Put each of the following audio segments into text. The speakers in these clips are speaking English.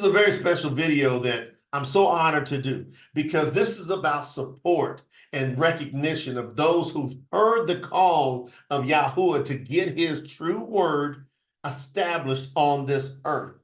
is a very special video that I'm so honored to do because this is about support and recognition of those who've heard the call of YAHUAH to get his true word established on this earth.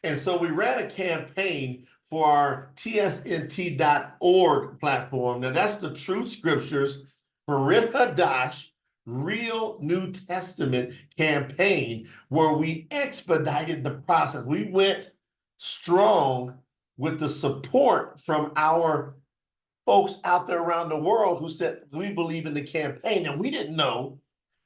And so we ran a campaign for our tsnt.org platform. Now that's the Truth Scriptures Bariyt Hadash Real New Testament campaign, where we expedited the process. We went strong with the support from our folks out there around the world who said, we believe in the campaign. And we didn't know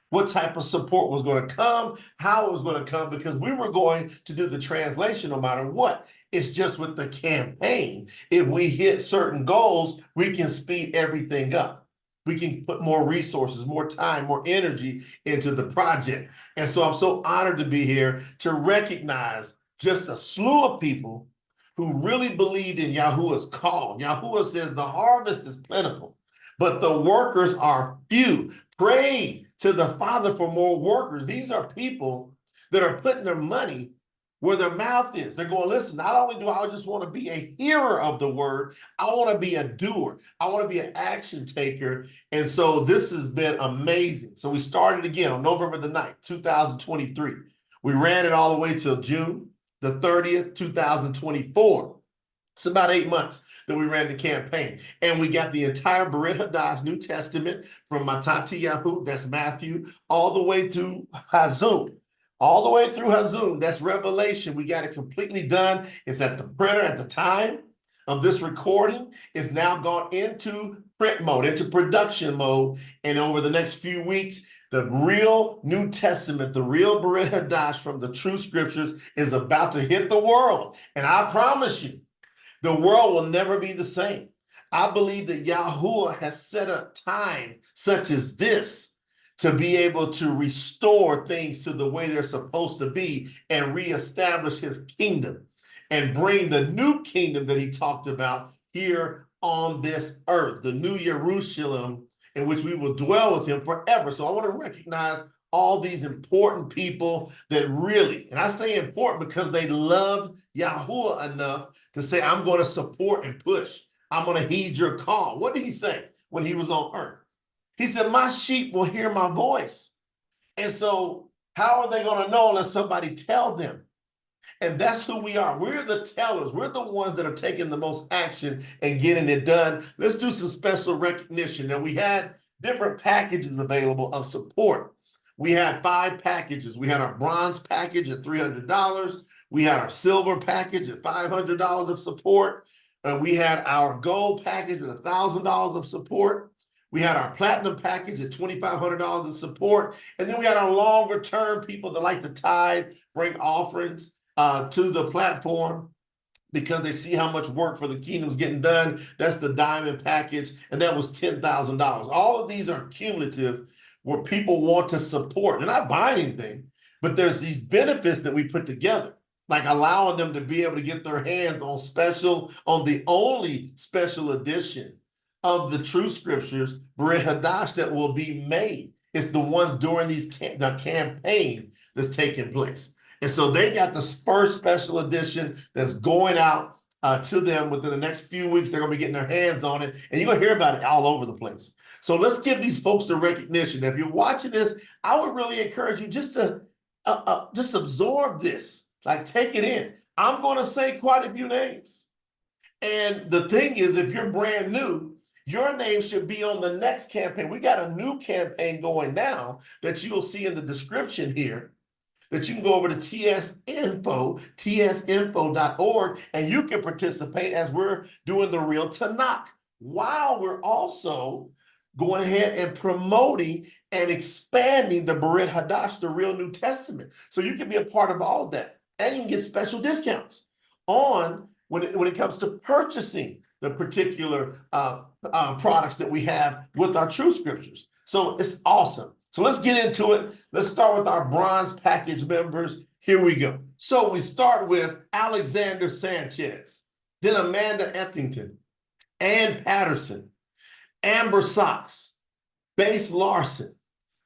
what type of support was going to come, how it was going to come, because we were going to do the translation no matter what. It's just with the campaign, if we hit certain goals, we can speed everything up. We can put more resources, more time, more energy into the project. And so I'm so honored to be here to recognize just a slew of people who really believed in YAHUAH's call. YAHUAH says the harvest is plentiful, but the workers are few. Pray to the Father for more workers. These are people that are putting their money where their mouth is. They're going, listen, not only do I just want to be a hearer of the word, I want to be a doer. I want to be an action taker. And so this has been amazing. So we started again on November the 9th, 2023. We ran it all the way till June the 30th, 2024. It's about 8 months that we ran the campaign. And we got the entire Bariyt Hadash New Testament from Matatiyahu, that's Matthew, all the way through Hazun. All the way through Hazun, that's Revelation. We got it completely done. It's at the printer at the time of this recording. It's now gone into print mode, into production mode. And over the next few weeks, the real New Testament, the real Bariyt Hadash from the Truth Scriptures is about to hit the world. And I promise you, the world will never be the same. I believe that YAHUAH has set a time such as this to be able to restore things to the way they're supposed to be and reestablish his kingdom and bring the new kingdom that he talked about here on this earth, the new Jerusalem in which we will dwell with him forever. So I want to recognize all these important people that really, and I say important because they love YAHUAH enough to say, I'm going to support and push. I'm going to heed your call. What did he say when he was on earth? He said, my sheep will hear my voice. And so how are they going to know unless somebody tell them? And that's who we are. We're the tellers. We're the ones that are taking the most action and getting it done. Let's do some special recognition. Now, we had different packages available of support. We had 5 packages. We had our bronze package at $300. We had our silver package at $500 of support. We had our gold package at $1,000 of support. We had our platinum package at $2,500 of support. And then we had our longer term people that like to tithe, bring offerings to the platform because they see how much work for the kingdom's getting done. That's the diamond package. And that was $10,000. All of these are cumulative where people want to support. They're not buying anything, but there's these benefits that we put together, like allowing them to be able to get their hands on the only special edition of the True Scriptures, Bariyt Hadash, that will be made. It's the ones during the campaign that's taking place. And so they got this first special edition that's going out to them within the next few weeks. They're going to be getting their hands on it, and you're going to hear about it all over the place. So let's give these folks the recognition. If you're watching this, I would really encourage you just to just absorb this, like take it in. I'm going to say quite a few names. And the thing is, if you're brand new, your name should be on the next campaign. We got a new campaign going now that you'll see in the description here, that you can go over to tsinfo.org, and you can participate as we're doing the real Tanakh, while we're also going ahead and promoting and expanding the Bariyt Hadash, the real New Testament. So you can be a part of all of that. And you can get special discounts on when it comes to purchasing the particular products that we have with our True Scriptures. So it's awesome. So let's get into it. Let's start with our bronze package members. Here we go. So we start with Alexander Sanchez, then Amanda Ethington, Ann Patterson, Amber Socks, Base Larson,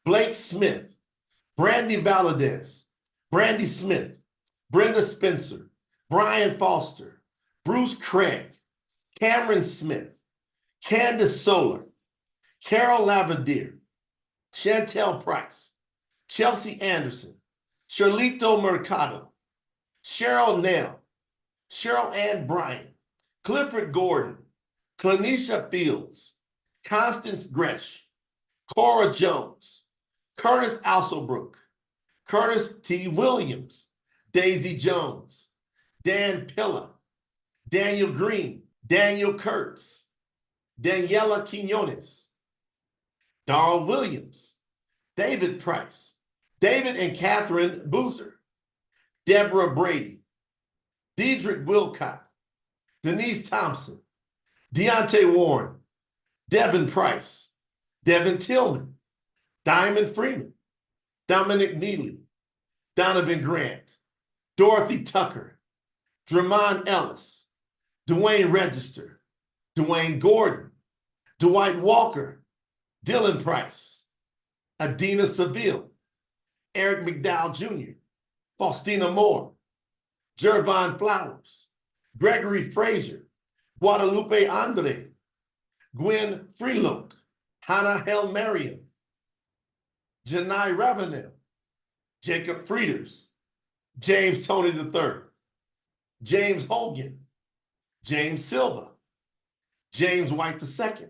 Blake Smith, Brandy Valadez, Brandy Smith, Brenda Spencer, Brian Foster, Bruce Craig, Cameron Smith, Candace Solar, Carol Lavadier, Chantel Price, Chelsea Anderson, Charlito Mercado, Cheryl Nell, Cheryl Ann Bryan, Clifford Gordon, Clanisha Fields, Constance Gresh, Cora Jones, Curtis Alsobrook, Curtis T. Williams, Daisy Jones, Dan Pilla, Daniel Green, Daniel Kurtz, Daniela Quinones, Darrell Williams, David Price, David and Catherine Boozer, Deborah Brady, Diedrich Wilcott, Denise Thompson, Deontay Warren, Devin Price, Devin Tillman, Diamond Freeman, Dominic Neely, Donovan Grant, Dorothy Tucker, Dramon Ellis, Dwayne Register, Dwayne Gordon, Dwight Walker, Dylan Price, Adina Seville, Eric McDowell Jr., Faustina Moore, Jervon Flowers, Gregory Frazier, Guadalupe Andre, Gwen Freelote, Hannah Hel Mariam, Janai Ravenel, Jacob Frieders, James Tony III, James Hogan, James Silva, James White II,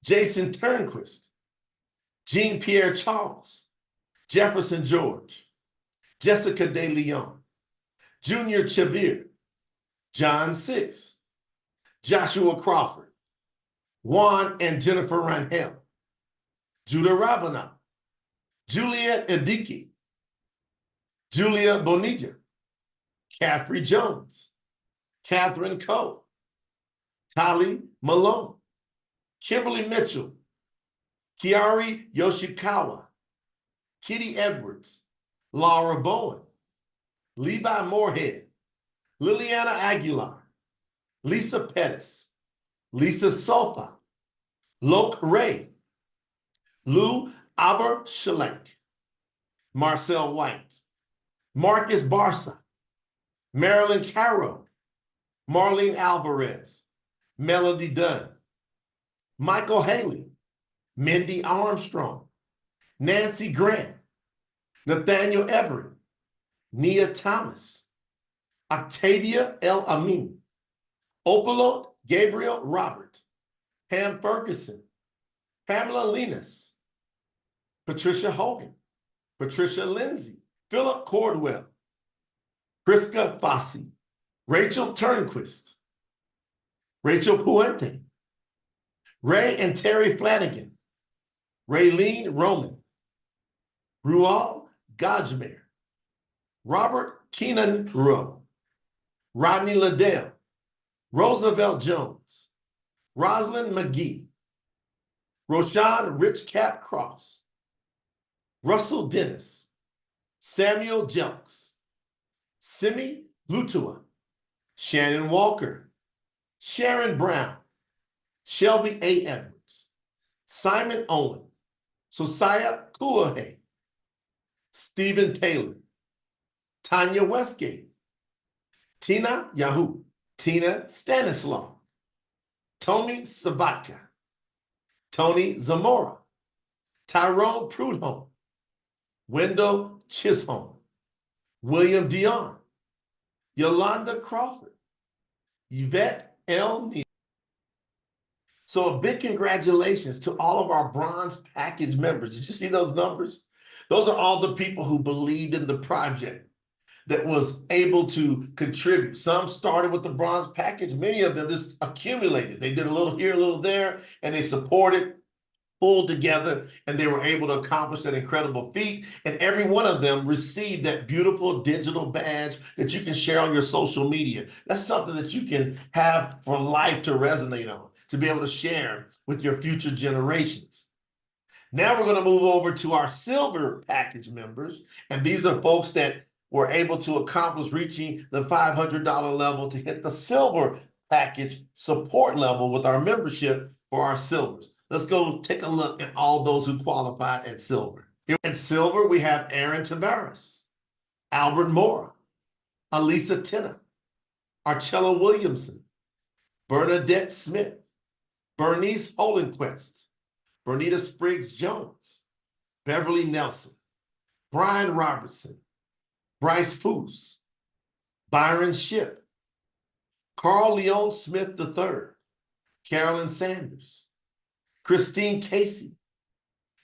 Jason Turnquist, Jean-Pierre Charles, Jefferson George, Jessica De Leon, Junior Chavir, John Six, Joshua Crawford, Juan and Jennifer Rangel, Judah Ravenel, Juliet Ediki, Julia Bonilla, Caffrey Jones, Catherine Coe, Tali Malone, Kimberly Mitchell, Kiari Yoshikawa, Kitty Edwards, Laura Bowen, Levi Moorhead, Liliana Aguilar, Lisa Pettis, Lisa Sofa, Loke Ray, Lou Aber-Shalek, Marcel White, Marcus Barsa, Marilyn Caro, Marlene Alvarez, Melody Dunn, Michael Haley, Mindy Armstrong, Nancy Grant, Nathaniel Everett, Nia Thomas, Octavia El Amin, Opalot Gabriel Robert, Pam Ferguson, Pamela Linas, Patricia Hogan, Patricia Lindsay, Philip Cordwell, Priska Fossey, Rachel Turnquist, Rachel Puente, Ray and Terry Flanagan, Raylene Roman, Rual Gajmer, Robert Keenan Rowe, Rodney Liddell, Roosevelt Jones, Rosalind McGee, Roshan Richcap Cross, Russell Dennis, Samuel Jelks, Simi Lutua, Shannon Walker, Sharon Brown, Shelby A. Edwards, Simon Owen, Sosiah Kuahe, Stephen Taylor, Tanya Westgate, Tina Yahu, Tina Stanislaw, Tony Sabatka, Tony Zamora, Tyrone Prudhomme, Wendell Chisholm, William Dion, Yolanda Crawford, Yvette L. Neal. So a big congratulations to all of our bronze package members. Did you see those numbers? Those are all the people who believed in the project, that was able to contribute. Some started with the bronze package. Many of them just accumulated. They did a little here, a little there, and they supported, pulled together, and they were able to accomplish that incredible feat. And every one of them received that beautiful digital badge that you can share on your social media. That's something that you can have for life to resonate on, to be able to share with your future generations. Now we're going to move over to our silver package members. And these are folks that were able to accomplish reaching the $500 level to hit the silver package support level with our membership for our silvers. Let's go take a look at all those who qualified at silver. Here at silver, we have Aaron Tavares, Albert Mora, Alisa Tinna, Archella Williamson, Bernadette Smith, Bernice Holenquist, Bernita Spriggs Jones, Beverly Nelson, Brian Robertson, Bryce Foose, Byron Shipp, Carl Leon Smith III, Carolyn Sanders, Christine Casey,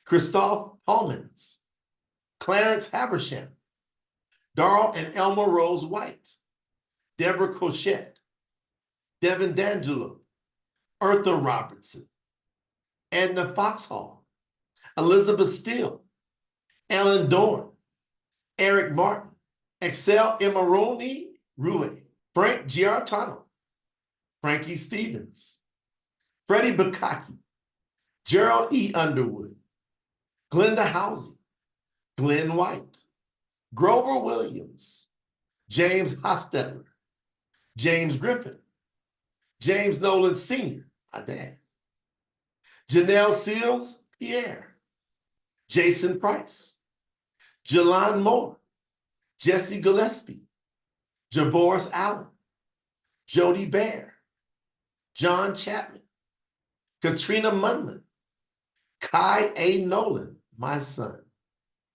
Christoph Homans, Clarence Habersham, Darrell and Elma Rose White, Deborah Cochette, Devin D'Angelo, Eartha Robertson, Edna Foxhall, Elizabeth Steele, Ellen Dorn, Eric Martin, Excel Emaroni Rue, Frank Giartano, Frankie Stevens, Freddie Bukaki, Gerald E. Underwood, Glenda Housing, Glenn White, Grover Williams, James Hostetler, James Griffin, James Nolan Sr., my dad, Janelle Seals Pierre, Jason Price, Jelon Moore, Jesse Gillespie, Javoris Allen, Jody Bear, John Chapman, Katrina Munman, Kai A. Nolan, my son.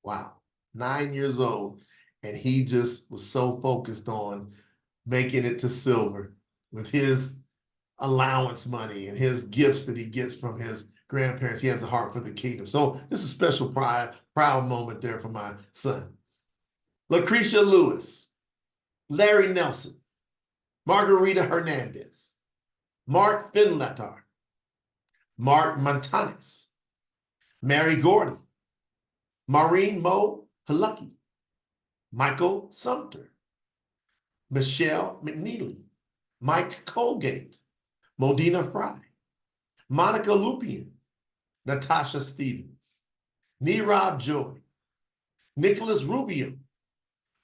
Wow, 9 years old, and he just was so focused on making it to silver with his allowance money and his gifts that he gets from his grandparents. He has a heart for the kingdom. So this is a special proud moment there for my son. Lucretia Lewis, Larry Nelson, Margarita Hernandez, Mark Finletar, Mark Montanes, Mary Gordon, Maureen Mo Halucky, Michael Sumter, Michelle McNeely, Mike Colgate, Modena Fry, Monica Lupian, Natasha Stevens, Nirav Joy, Nicholas Rubio,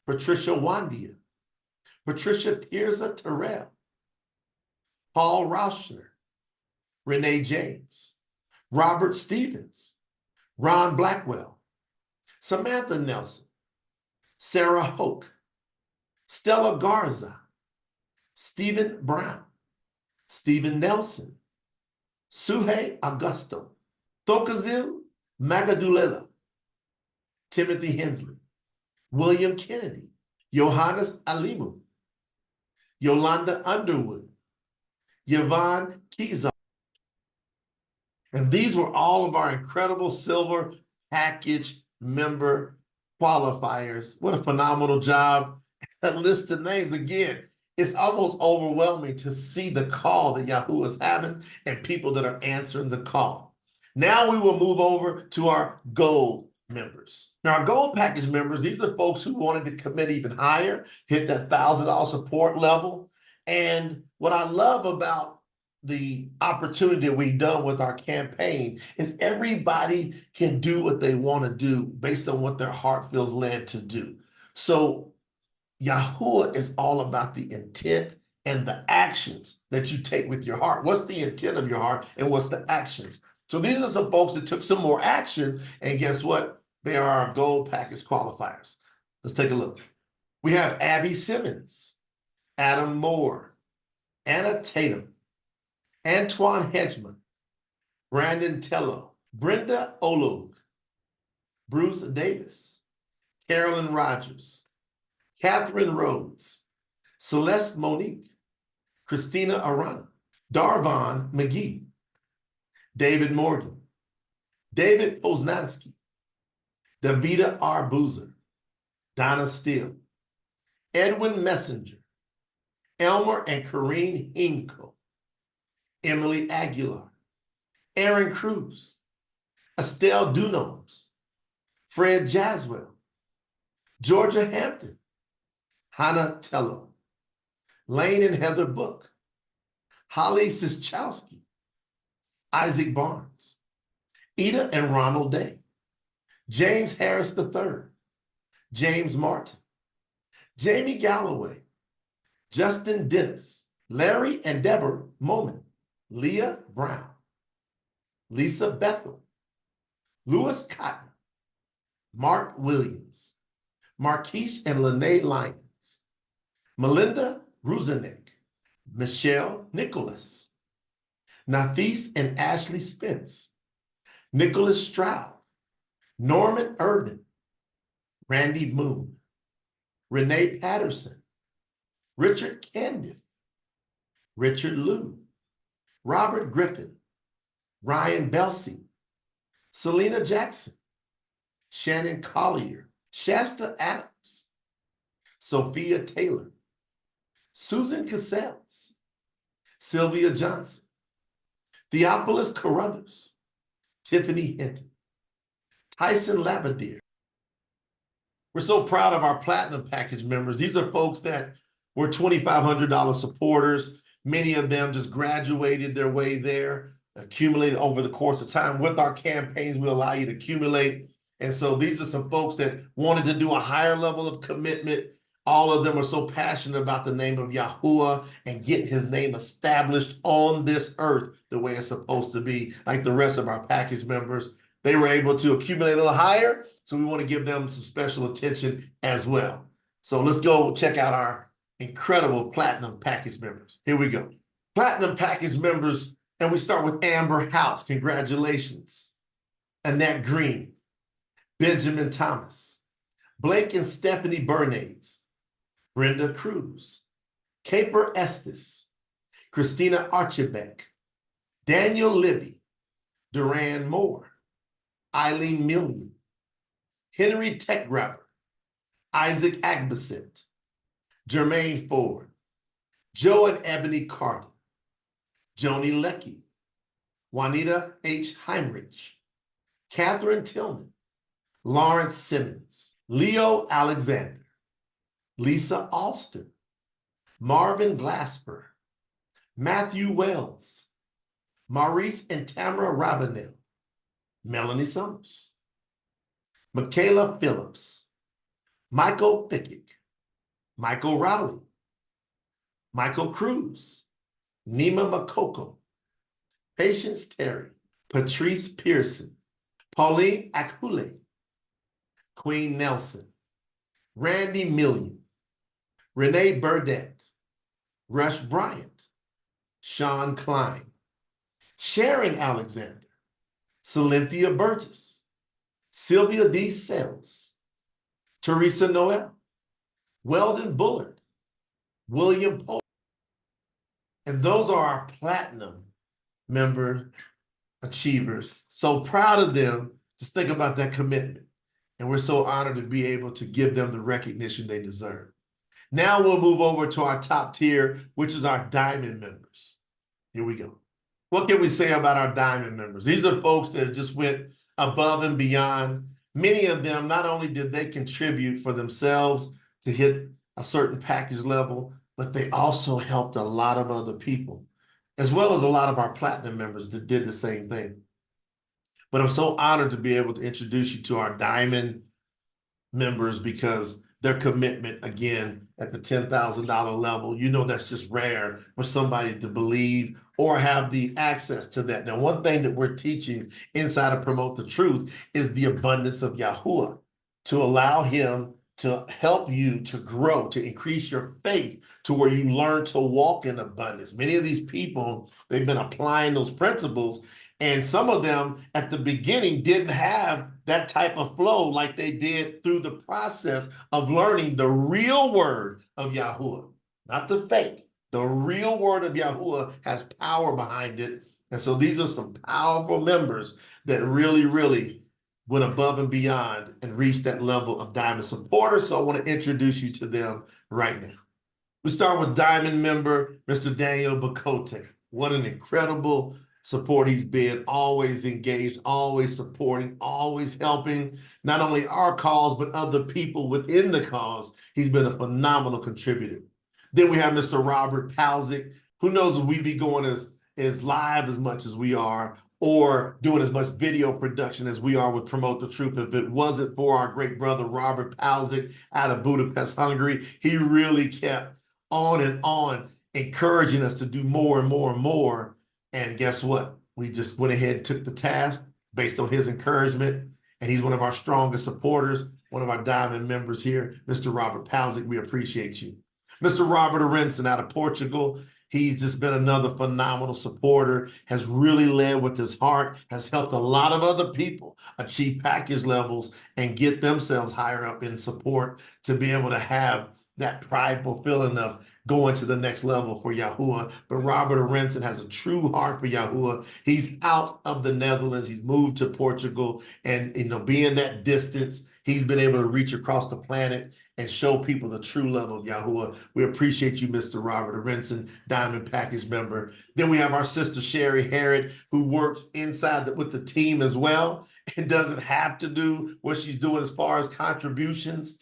Patricia Wandia, Patricia Tirza Terrell, Paul Rauscher, Renee James, Robert Stevens, Ron Blackwell, Samantha Nelson, Sarah Hoke, Stella Garza, Stephen Brown, Stephen Nelson, Suhe Augusto, Thokazil Magadulela, Timothy Hensley, William Kennedy, Johannes Alimu, Yolanda Underwood, Yvonne Kizar. And these were all of our incredible silver package member qualifiers. What a phenomenal job. That list of names, again, it's almost overwhelming to see the call that YAHUAH is having and people that are answering the call. Now we will move over to our gold members. Now, our gold package members, these are folks who wanted to commit even higher, hit that $1,000 support level. And what I love about the opportunity that we've done with our campaign is everybody can do what they want to do based on what their heart feels led to do. So YAHUAH is all about the intent and the actions that you take with your heart. What's the intent of your heart and what's the actions? So these are some folks that took some more action, and guess what? They are our gold package qualifiers. Let's take a look. We have Abby Simmons, Adam Moore, Anna Tatum, Antoine Hedgeman, Brandon Tello, Brenda Olog, Bruce Davis, Carolyn Rogers, Catherine Rhodes, Celeste Monique, Christina Arana, Darvon McGee, David Morgan, David Poznansky, Davida R. Boozer, Donna Steele, Edwin Messenger, Elmer and Corrine Hinko, Emily Aguilar, Aaron Cruz, Estelle Dunoms, Fred Jaswell, Georgia Hampton, Hannah Tello, Lane and Heather Book, Holly Sischowski, Isaac Barnes, Ida and Ronald Day, James Harris III, James Martin, Jamie Galloway, Justin Dennis, Larry and Deborah Moman, Leah Brown, Lisa Bethel, Louis Cotton, Mark Williams, Marquise and Lene Lyons, Melinda Ruzanek, Michelle Nicholas, Nafis and Ashley Spence, Nicholas Stroud, Norman Irvin, Randy Moon, Renee Patterson, Richard Candiff, Richard Liu, Robert Griffin, Ryan Belsey, Selena Jackson, Shannon Collier, Shasta Adams, Sophia Taylor, Susan Cassells, Sylvia Johnson, Theophilus Carruthers, Tiffany Hinton, Tyson Lavadier. We're so proud of our Platinum Package members. These are folks that were $2,500 supporters. Many of them just graduated their way there, accumulated over the course of time. With our campaigns, we allow you to accumulate. And so these are some folks that wanted to do a higher level of commitment. All of them are so passionate about the name of YAHUAH and getting his name established on this earth the way it's supposed to be, like the rest of our package members. They were able to accumulate a little higher, so we want to give them some special attention as well. So let's go check out our incredible Platinum Package members. Here we go. Platinum Package members, and we start with Amber House. Congratulations. Annette Green, Benjamin Thomas, Blake and Stephanie Bernays, Brenda Cruz, Caper Estes, Christina Archibek, Daniel Libby, Duran Moore, Eileen Million, Henry Techgrabber, Isaac Agbasit, Jermaine Ford, Joe and Ebony Carden, Joni Leckie, Juanita H. Heinrich, Catherine Tillman, Lawrence Simmons, Leo Alexander, Lisa Alston, Marvin Glasper, Matthew Wells, Maurice and Tamara Ravenel, Melanie Summers, Michaela Phillips, Michael Fickick, Michael Rowley, Michael Cruz, Nima Makoko, Patience Terry, Patrice Pearson, Pauline Akhule, Queen Nelson, Randy Million, Renee Burdett, Rush Bryant, Sean Klein, Sharon Alexander, Cynthia Burgess, Sylvia D. Sells, Teresa Noel, Weldon Bullard, William Pope. And those are our Platinum member achievers. So proud of them. Just think about that commitment. And we're so honored to be able to give them the recognition they deserve. Now we'll move over to our top tier, which is our Diamond members. Here we go. What can we say about our Diamond members? These are folks that just went above and beyond. Many of them, not only did they contribute for themselves to hit a certain package level, but they also helped a lot of other people, as well as a lot of our Platinum members that did the same thing. But I'm so honored to be able to introduce you to our Diamond members because their commitment, again, at the $10,000 level, you know that's just rare for somebody to believe or have the access to that. Now, one thing that we're teaching inside of Promote the Truth is the abundance of YAHUAH, to allow him to help you to grow, to increase your faith to where you learn to walk in abundance. Many of these people, they've been applying those principles, and some of them at the beginning didn't have that type of flow like they did through the process of learning the real word of YAHUAH, not the fake. The real word of YAHUAH has power behind it. And so these are some powerful members that really, really went above and beyond and reached that level of Diamond supporter. So I want to introduce you to them right now. We start with Diamond member, Mr. Daniel Bakote. What an incredible support he's been, always engaged, always supporting, always helping, not only our cause, but other people within the cause. He's been a phenomenal contributor. Then we have Mr. Robert Palzik. Who knows if we'd be going as live as much as we are or doing as much video production as we are with Promote the Truth if it wasn't for our great brother, Robert Palzik, out of Budapest, Hungary. He really kept on and on, encouraging us to do more and more and more. And guess what? We just went ahead and took the task based on his encouragement. And he's one of our strongest supporters, one of our Diamond members here, Mr. Robert Palzik. We appreciate you. Mr. Robert Arenson out of Portugal. He's just been another phenomenal supporter, has really led with his heart, has helped a lot of other people achieve package levels and get themselves higher up in support to be able to have that prideful feeling of going to the next level for YAHUAH. But Robert Aronson has a true heart for YAHUAH. He's out of the Netherlands. He's moved to Portugal, and being that distance, he's been able to reach across the planet and show people the true love of YAHUAH. We appreciate you, Mr. Robert Aronson, Diamond Package member. Then we have our sister Sherry Harrod, who works inside with the team as well. It doesn't have to do what she's doing as far as contributions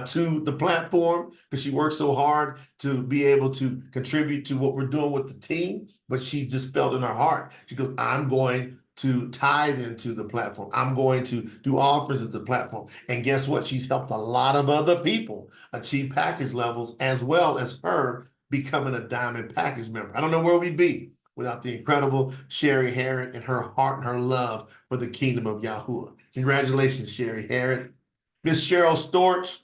to the platform, because she works so hard to be able to contribute to what we're doing with the team. But she just felt in her heart, she goes, I'm going to tithe into the platform. I'm going to do offers at the platform. And guess what? She's helped a lot of other people achieve package levels, as well as her becoming a Diamond Package member. I don't know where we'd be without the incredible Sherry Harrod and her heart and her love for the kingdom of YAHUAH. Congratulations, Sherry Harrod. Miss Cheryl Storch,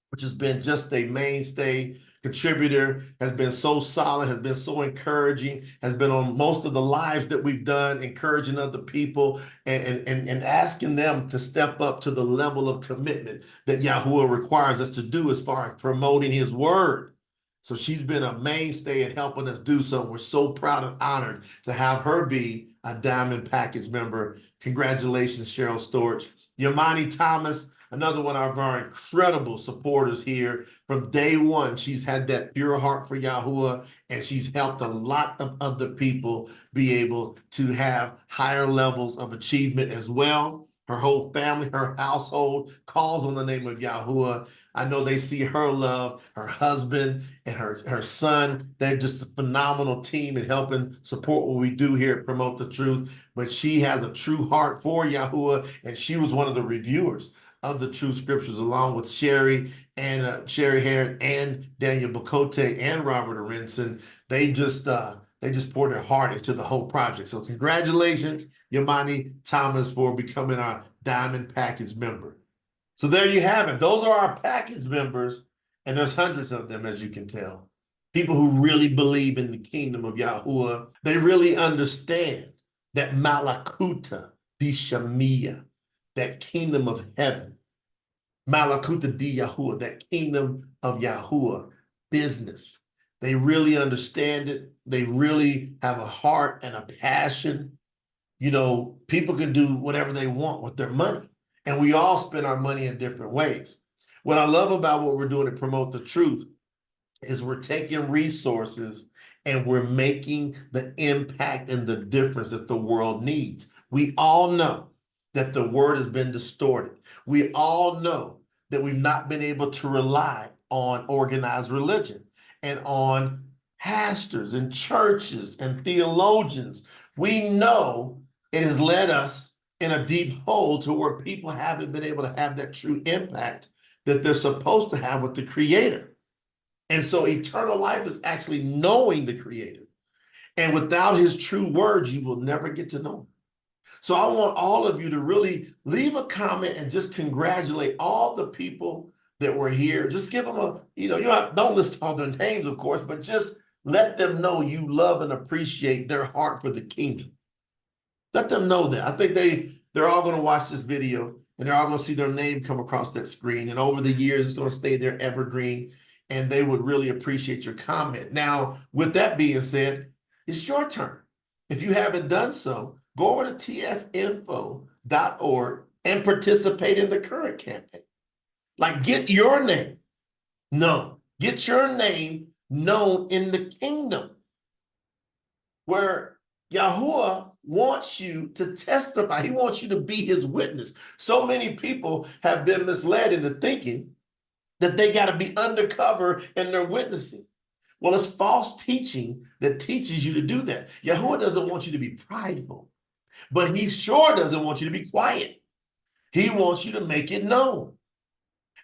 which has been just a mainstay contributor, has been so solid, has been so encouraging, has been on most of the lives that we've done, encouraging other people and asking them to step up to the level of commitment that YAHUAH requires us to do as far as promoting his word. So she's been a mainstay in helping us do so. We're so proud and honored to have her be a Diamond Package member. Congratulations, Cheryl Storch. Yamani Thomas, another one of our incredible supporters here. From day one, she's had that pure heart for YAHUAH, and she's helped a lot of other people be able to have higher levels of achievement as well. Her whole family, her household calls on the name of YAHUAH. I know they see her love, her husband and her son. They're just a phenomenal team in helping support what we do here at Promote the Truth. But she has a true heart for YAHUAH, and she was one of the reviewers of the Truth Scriptures, along with Sherry Harrod and Daniel Bacote and Robert Aronson. They just poured their heart into the whole project. So congratulations, Yamani Thomas, for becoming our Diamond Package member. So there you have it. Those are our package members, and there's hundreds of them, as you can tell. People who really believe in the kingdom of YAHUAH. They really understand that Malakuta di Shamiya, that kingdom of heaven. Malakuta di YAHUAH, that kingdom of YAHUAH business. They really understand it. They really have a heart and a passion. People can do whatever they want with their money, and we all spend our money in different ways. What I love about what we're doing to Promote the Truth is we're taking resources and we're making the impact and the difference that the world needs. We all know that the word has been distorted. We all know that we've not been able to rely on organized religion and on pastors and churches and theologians. We know it has led us in a deep hole to where people haven't been able to have that true impact that they're supposed to have with the Creator. And so eternal life is actually knowing the Creator. And without his true words, you will never get to know him. So I want all of you to really leave a comment and just congratulate all the people that were here. Just give them don't list all their names, of course, but just let them know you love and appreciate their heart for the kingdom. Let them know that. I think they're all going to watch this video, and they're all going to see their name come across that screen. And over the years, it's going to stay there evergreen, and they would really appreciate your comment. Now, with that being said, it's your turn. If you haven't done so, go over to tsinfo.org and participate in the current campaign. Get your name known. Get your name known in the kingdom, where YAHUAH wants you to testify. He wants you to be his witness. So many people have been misled into thinking that they got to be undercover in their witnessing. Well, it's false teaching that teaches you to do that. YAHUAH doesn't want you to be prideful, but he sure doesn't want you to be quiet. He wants you to make it known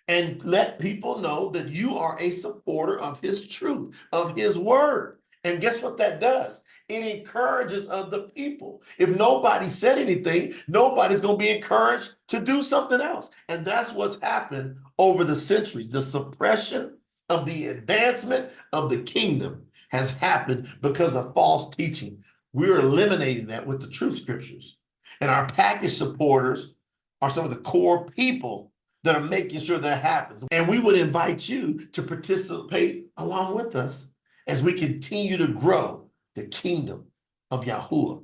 and let people know that you are a supporter of his truth, of his word. And guess what that does? It encourages other people. If nobody said anything, nobody's going to be encouraged to do something else. And that's what's happened over the centuries. The suppression of the advancement of the kingdom has happened because of false teaching. We're eliminating that with the Truth Scriptures. And our package supporters are some of the core people that are making sure that happens. And we would invite you to participate along with us as we continue to grow the kingdom of Yahuwah.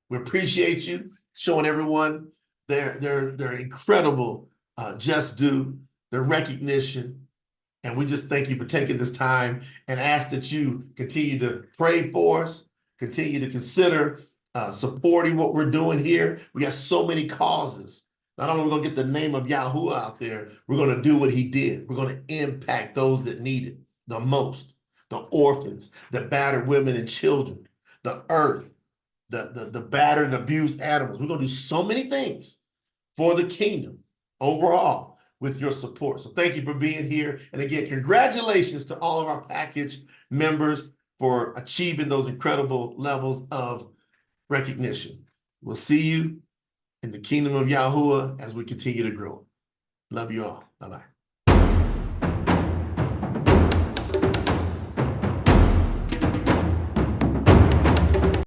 We appreciate you showing everyone their incredible just due, their recognition. And we just thank you for taking this time and ask that you continue to pray for us, continue to consider supporting what we're doing here. We got so many causes. Not only are we going to get the name of Yahuwah out there, we're going to do what he did. We're going to impact those that need it the most, the orphans, the battered women and children, the earth, the battered and abused animals. We're going to do so many things for the kingdom overall with your support. So thank you for being here. And again, congratulations to all of our package members for achieving those incredible levels of recognition. We'll see you in the kingdom of Yahuwah as we continue to grow. Love you all. Bye-bye.